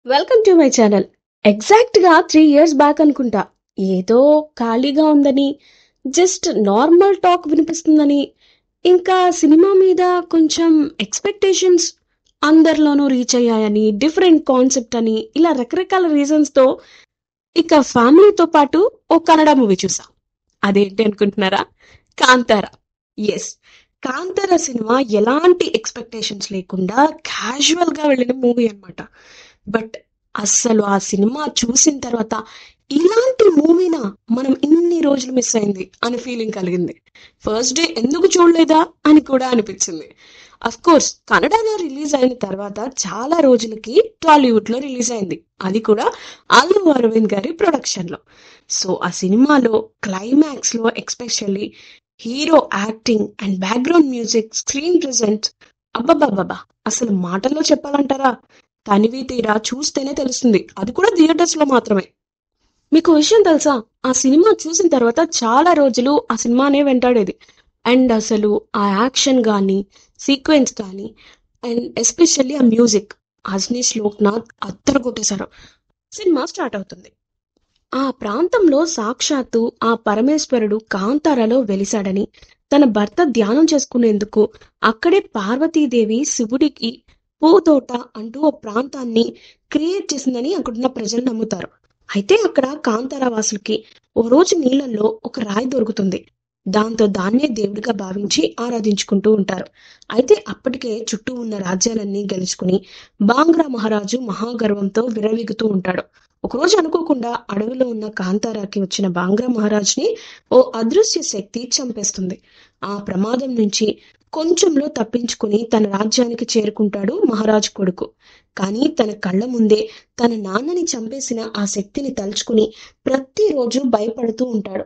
Welcome to my channel. ఎగ్జాక్ట్‌గా 3 years back అనుకుంటా. ఏదో ఖాళీగా ఉందని, జస్ట్ నార్మల్ టాక్ వినిపిస్తుందని, ఇంకా సినిమా మీద కొంచెం ఎక్స్‌పెక్టేషన్స్ అందరిలోనూ రీచ్ అయ్యాయని, డిఫరెంట్ కాన్సెప్ట్ అని, ఇలా రకరకాల రీజన్స్‌తో ఇక ఫ్యామిలీతో పాటు ఓ కన్నడ మూవీ చూసా. అదేంటి అనుకుంటున్నారా? 'కాంతార'. యెస్. 'కాంతార' సినిమా ఎలాంటి ఎక్స్‌పెక్టేషన్స్ లేకుండా క్యాజువల్‌గా వెళ్ళిన మూవీ అన్నమాట. బట్ అస్సలు ఆ సినిమా చూసిన తర్వాత ఇలాంటి మూవీనా మనం ఇన్ని రోజులు మిస్ అయింది అని ఫీలింగ్ కలిగింది. ఫస్ట్ డే ఎందుకు చూడలేదా అని కూడా అనిపించింది. అఫ్ కోర్స్ కన్నడలో రిలీజ్ అయిన తర్వాత చాలా రోజులకి టాలీవుడ్ లో రిలీజ్ అయింది. అది కూడా అల్లు అరవింద్ గారి ప్రొడక్షన్ లో. సో ఆ సినిమాలో క్లైమాక్స్ లో especially hero acting and background music, screen present, అబ్బబ్బబ్బబ్బా, అసలు మాటల్లో చెప్పాలంటారా? తనివి తీరా చూస్తేనే తెలుస్తుంది. అది కూడా థియేటర్స్ లో మాత్రమే. మీకు విషయం తెలుసా? ఆ సినిమా చూసిన తర్వాత చాలా రోజులు ఆ సినిమానే వెంటాడేది. అండ్ అసలు ఆ యాక్షన్ గానీ, సీక్వెన్స్ కానీ, అండ్ ఎస్పెషల్లీ ఆ మ్యూజిక్, అజ్నీష్ లోక్నాథ్ అత్తరు కొట్టేశారు. సినిమా స్టార్ట్ అవుతుంది. ఆ ప్రాంతంలో సాక్షాత్తు ఆ పరమేశ్వరుడు కాంతారలో వెలిశాడని, తన భర్త ధ్యానం చేసుకునేందుకు అక్కడే పార్వతీదేవి శివుడికి పూతోట అంటూ ఓ ప్రాంతాన్ని క్రియేట్ చేసిందని అక్కడున్న ప్రజలు నమ్ముతారు. అయితే అక్కడ కాంతార వాసులకి ఓ రోజు నీళ్ళల్లో ఒక రాయి దొరుకుతుంది. దాంతో దాన్నే దేవుడిగా భావించి ఆరాధించుకుంటూ ఉంటారు. అయితే అప్పటికే చుట్టూ ఉన్న రాజ్యాలన్నీ గెలుచుకుని బాంగ్రా మహారాజు మహాగర్వంతో విర్రవీగుతూ ఉంటాడు. ఒకరోజు అనుకోకుండా అడవిలో ఉన్న కాంతారాకి వచ్చిన బాంగ్రా మహారాజ్ని ఓ అదృశ్య శక్తి చంపేస్తుంది. ఆ ప్రమాదం నుంచి కొంచెంలో తప్పించుకుని తన రాజ్యానికి చేరుకుంటాడు మహారాజు కొడుకు. కానీ తన కళ్ళ ముందే తన నాన్నని చంపేసిన ఆ శక్తిని తలుచుకుని ప్రతిరోజు భయపడుతూ ఉంటాడు.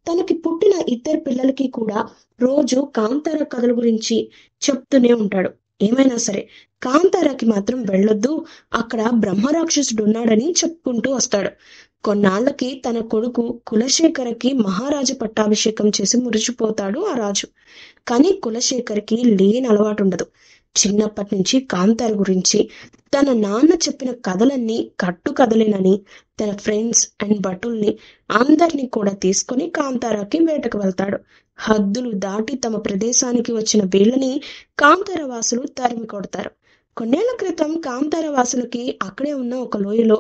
తనకి పుట్టిన ఇద్దరు పిల్లలకి కూడా రోజు కాంతార కథల గురించి చెప్తూనే ఉంటాడు. ఏమైనా సరే కాంతారాకి మాత్రం వెళ్ళొద్దు, అక్కడ బ్రహ్మరాక్షసుడు ఉన్నాడని చెప్పుకుంటూ వస్తాడు. కొన్నాళ్లకి తన కొడుకు కులశేఖరకి మహారాజు పట్టాభిషేకం చేసి మురిసిపోతాడు ఆ రాజు. కానీ కులశేఖర్కి లేని అలవాటు ఉండదు. చిన్నప్పటి నుంచి కాంతార గురించి తన నాన్న చెప్పిన కథలన్నీ కట్టు కథలేనని తన ఫ్రెండ్స్ అండ్ భటుల్ని అందరినీ కూడా తీసుకొని కాంతారాకి వేటకు వెళ్తాడు. హద్దులు దాటి తమ ప్రదేశానికి వచ్చిన వీళ్ళని కాంతార వాసులు తరిమి కొడతారు. కొన్నేళ్ల క్రితం కాంతార వాసులకి అక్కడే ఉన్న ఒక లోయలో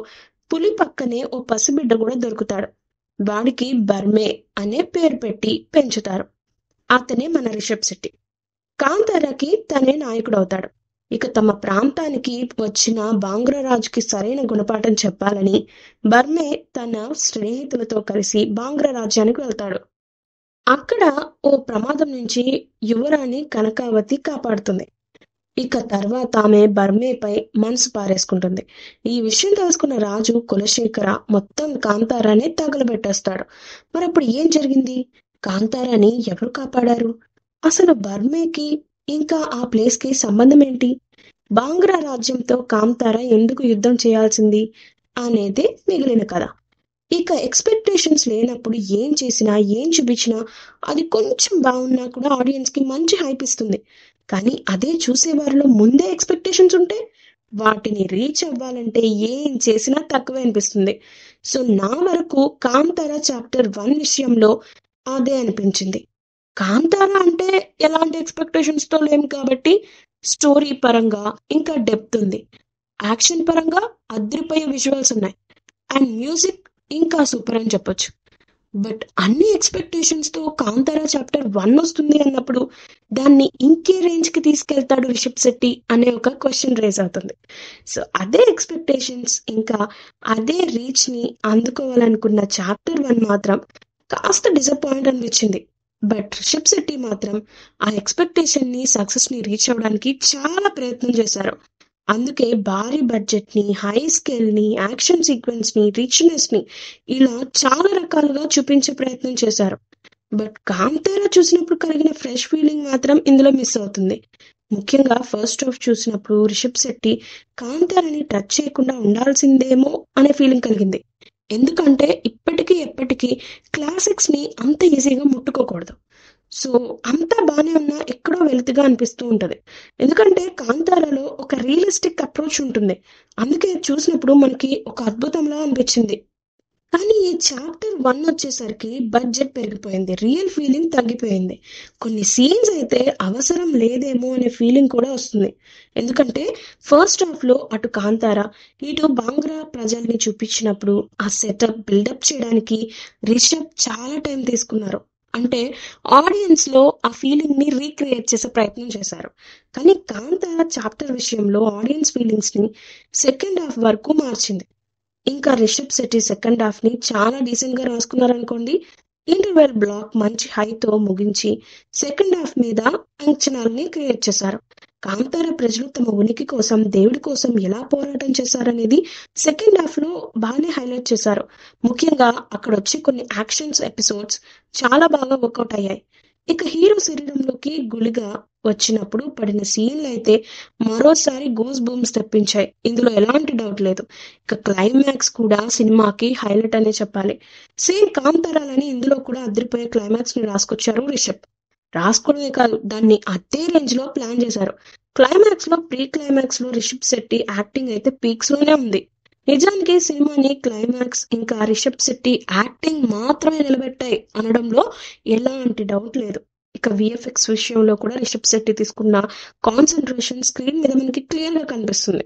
పులి పక్కనే ఓ పసిబిడ్డ కూడా దొరుకుతాడు. వాడికి బర్మే అనే పేరు పెట్టి పెంచుతారు. అతనే మన రిషబ్ శెట్టి. కాంతారాకి తనే నాయకుడవుతాడు. ఇక తమ ప్రాంతానికి వచ్చిన బాంగ్రారాజుకి సరైన గుణపాఠం చెప్పాలని బర్మే తన స్నేహితులతో కలిసి బాంగ్రా రాజ్యానికి వెళ్తాడు. అక్కడ ఓ ప్రమాదం నుంచి యువరాణి కనకావతి కాపాడుతుంది. ఇక తర్వాత ఆమె బర్మేపై మనసు పారేసుకుంటుంది. ఈ విషయం తెలుసుకున్న రాజు కులశేఖర మొత్తం కాంతారాన్ని తగలబెట్టేస్తాడు. మరి అప్పుడు ఏం జరిగింది? కాంతారాని ఎవరు కాపాడారు? అసలు బర్మేకి ఇంకా ఆ ప్లేస్ కి సంబంధం ఏంటి? బాంగ్రా రాజ్యంతో కాంతార ఎందుకు యుద్ధం చేయాల్సింది అనేది మిగిలిన కథ. ఇక ఎక్స్పెక్టేషన్స్ లేనప్పుడు ఏం చేసినా ఏం చూపించినా అది కొంచెం బాగున్నా కూడా ఆడియన్స్ కి మంచి హైప్ ఇస్తుంది. కానీ అదే చూసేవారిలో ముందే ఎక్స్పెక్టేషన్స్ ఉంటే వాటిని రీచ్ అవ్వాలంటే ఏం చేసినా తక్కువే అనిపిస్తుంది. సో నా వరకు కాంతార చాప్టర్ 1 విషయంలో అదే అనిపించింది. కాంతార అంటే ఎలాంటి ఎక్స్పెక్టేషన్స్ తో లేము కాబట్టి స్టోరీ పరంగా ఇంకా డెప్త్ ఉంది. యాక్షన్ పరంగా అద్రిపోయే విజువల్స్ ఉన్నాయి. అండ్ మ్యూజిక్ ఇంకా సూపర్ అని చెప్పొచ్చు. బట్ అన్ని ఎక్స్పెక్టేషన్స్ తో కాంతార చాప్టర్ 1 వస్తుంది అన్నప్పుడు దాన్ని ఇంకే రేంజ్ కి తీసుకెళ్తాడు రిషబ్ శెట్టి అనే ఒక క్వశ్చన్ రేజ్ అవుతుంది. సో అదే ఎక్స్పెక్టేషన్స్ ఇంకా అదే రీచ్ ని అందుకోవాలనుకున్న చాప్టర్ 1 మాత్రం కాస్త డిసప్పాయింట్ అనిపించింది. బట్ రిషబ్ శెట్టి మాత్రం ఆ ఎక్స్పెక్టేషన్ ని సక్సెస్ ని రీచ్ అవ్వడానికి చాలా ప్రయత్నం చేశారు. అందుకే భారీ బడ్జెట్ ని, హై స్కేల్ ని, యాక్షన్ సీక్వెన్స్ ని, రిచ్నెస్ ని ఇలా చాలా రకాలుగా చూపించే ప్రయత్నం చేశారు. బట్ కాంతారా చూసినప్పుడు కలిగిన ఫ్రెష్ ఫీలింగ్ మాత్రం ఇందులో మిస్ అవుతుంది. ముఖ్యంగా ఫస్ట్ హాఫ్ చూసినప్పుడు రిషబ్ శెట్టి కాంతారాని టచ్ చేయకుండా ఉండాల్సిందేమో అనే ఫీలింగ్ కలిగింది. ఎందుకంటే ఇప్పటికీ ఎప్పటికీ క్లాసిక్స్ ని అంత ఈజీగా ముట్టుకోకూడదు. సో అంతా బానే ఉన్నా ఎక్కడో వెలితిగా అనిపిస్తూ ఉంటది. ఎందుకంటే కాంతారలో ఒక రియలిస్టిక్ అప్రోచ్ ఉంటుంది. అందుకే చూసినప్పుడు మనకి ఒక అద్భుతంలా అనిపించింది. కానీ ఈ చాప్టర్ 1 వచ్చేసరికి బడ్జెట్ పెరిగిపోయింది. రియల్ ఫీలింగ్ తగ్గిపోయింది. కొన్ని సీన్స్ అయితే అవసరం లేదేమో అనే ఫీలింగ్ కూడా వస్తుంది. ఎందుకంటే ఫస్ట్ హాఫ్‌లో అటు కాంతార, ఇటు బాంగ్రా ప్రజల్ని చూపించినప్పుడు ఆ సెటప్ బిల్డప్ చేయడానికి రిషబ్ చాలా టైం తీసుకున్నారు. అంటే ఆడియన్స్‌లో ఆ ఫీలింగ్‌ని రీక్రియేట్ చేసే ప్రయత్నం చేశారు. కానీ కాంతార చాప్టర్ విషయంలో ఆడియన్స్ ఫీలింగ్స్‌ని సెకండ్ హాఫ్ వరకు మార్చింది. ఇంకా రిషబ్ శెట్టి సెకండ్ హాఫ్ ని చాలా డీసెంట్ గా రాసుకున్నారనుకోండి. ఇంటర్వెల్ బ్లాక్ మంచి హైతో ముగించి సెకండ్ హాఫ్ మీద అంచనాల్ని క్రియేట్ చేశారు. కాంతార ప్రజలు తమ ఉనికి కోసం దేవుడి కోసం ఎలా పోరాటం చేశారనేది సెకండ్ హాఫ్ లో బాగానే హైలైట్ చేశారు. ముఖ్యంగా అక్కడ వచ్చే కొన్ని యాక్షన్స్ ఎపిసోడ్స్ చాలా బాగా వర్కౌట్ అయ్యాయి. ఇక హీరో శరీరంలోకి గుళిగా వచ్చినప్పుడు పడిన సీన్లు అయితే మరోసారి గూస్ బూమ్స్ తెప్పించాయి. ఇందులో ఎలాంటి డౌట్ లేదు. ఇక క్లైమాక్స్ కూడా సినిమాకి హైలైట్ అనే చెప్పాలి. సేమ్ కాంతారాలని ఇందులో కూడా అదిరిపోయే క్లైమాక్స్ ని రాసుకొచ్చారు రిషబ్. రాసుకోవడమే కాదు, దాన్ని అదే రేంజ్ లో ప్లాన్ చేశారు. క్లైమాక్స్ లో ప్రీ క్లైమాక్స్ లో రిషబ్ శెట్టి యాక్టింగ్ అయితే పీక్స్ లోనే ఉంది. నిజానికి సినిమాని క్లైమాక్స్ ఇంకా రిషబ్ శెట్టి యాక్టింగ్ మాత్రమే నిలబెట్టాయి అనడంలో ఎలాంటి డౌట్ లేదు. ఇక విఎఫ్ఎక్స్ విషయంలో కూడా రిషబ్ శెట్టి తీసుకున్న కాన్సన్ట్రేషన్ స్క్రీన్ మీద మనకి క్లియర్ గా కనిపిస్తుంది.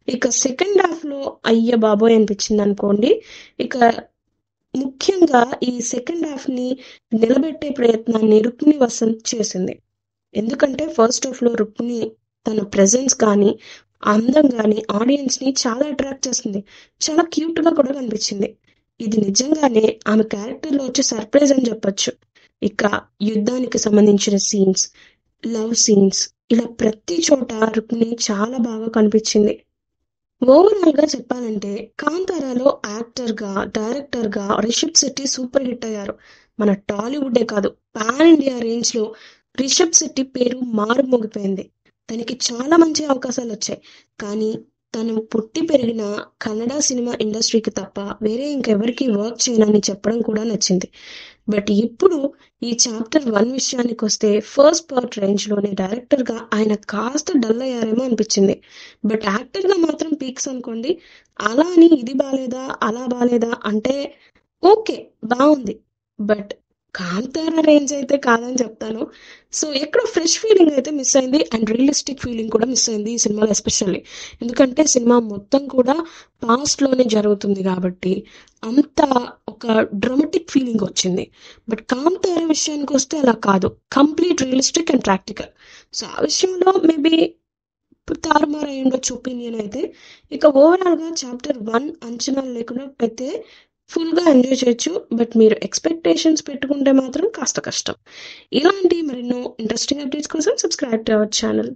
ఇక సెకండ్ హాఫ్ లో అయ్య బాబోయ్ అనిపించింది అనుకోండి. ఇక ముఖ్యంగా ఈ సెకండ్ హాఫ్ ని నిలబెట్టే ప్రయత్నాన్ని రుక్మిణి వసంత్ చేసింది. ఎందుకంటే ఫస్ట్ హాఫ్ లో రుక్మిణి తన ప్రెజెన్స్ కానీ అందం కానీ ఆడియన్స్ ని చాలా అట్రాక్ట్ చేస్తుంది. చాలా క్యూట్ గా కూడా కనిపించింది. ఇది నిజంగానే ఆమె క్యారెక్టర్ లో వచ్చే సర్ప్రైజ్ అని చెప్పొచ్చు. ఇక యుద్ధానికి సంబంధించిన సీన్స్, లవ్ సీన్స్, ఇలా ప్రతి చోట రుక్మిణి చాలా బాగా కనిపించింది. ఓవరాల్ గా చెప్పాలంటే కాంతారాలో యాక్టర్ గా, డైరెక్టర్ గా రిషబ్ శెట్టి సూపర్ హిట్ అయ్యారు. మన టాలీవుడే కాదు, పాన్ ఇండియా రేంజ్ లో రిషబ్ శెట్టి పేరు మారుమోగిపోయింది. తనకి చాలా మంచి అవకాశాలు వచ్చాయి. కానీ తను పుట్టి పెరిగిన కన్నడ సినిమా ఇండస్ట్రీకి తప్ప వేరే ఇంకెవరికి వర్క్ చేయనని చెప్పడం కూడా నచ్చింది. బట్ ఇప్పుడు ఈ చాప్టర్ 1 విషయానికి వస్తే ఫస్ట్ పార్ట్ రేంజ్ లోనే డైరెక్టర్ గా ఆయన కాస్త డల్ అయ్యారేమో అనిపించింది. బట్ యాక్టర్ గా మాత్రం పీక్స్ అనుకోండి. అలా అని ఇది బాలేదా అలా బాలేదా అంటే ఓకే, బాగుంది. బట్ కాంతార రేంజ్ అయితే కాదని చెప్తాను. సో ఎక్కడో ఫ్రెష్ ఫీలింగ్ అయితే మిస్ అయింది అండ్ రియలిస్టిక్ ఫీలింగ్ కూడా మిస్ అయింది ఈ సినిమాలో ఎస్పెషల్లీ. ఎందుకంటే సినిమా మొత్తం కూడా పాస్ట్ లోనే జరుగుతుంది కాబట్టి అంత ఒక డ్రామాటిక్ ఫీలింగ్ వచ్చింది. బట్ కాంతార విషయానికి వస్తే అలా కాదు, complete realistic and practical. So ఆ విషయంలో మేబీ తారుమారు అయి ఉండొచ్చు ఒపీనియన్ అయితే. ఇక ఓవరాల్ గా చాప్టర్ 1 అంచనాలు లేకుండా అయితే ఫుల్ గా ఎంజాయ్ చేయొచ్చు. బట్ మీరు ఎక్స్పెక్టేషన్స్ పెట్టుకుంటే మాత్రం కాస్త కష్టం. ఇలాంటి మరెన్నో ఇంట్రెస్టింగ్ అప్డేట్స్ కోసం సబ్స్క్రైబ్ టు అవర్ ఛానల్.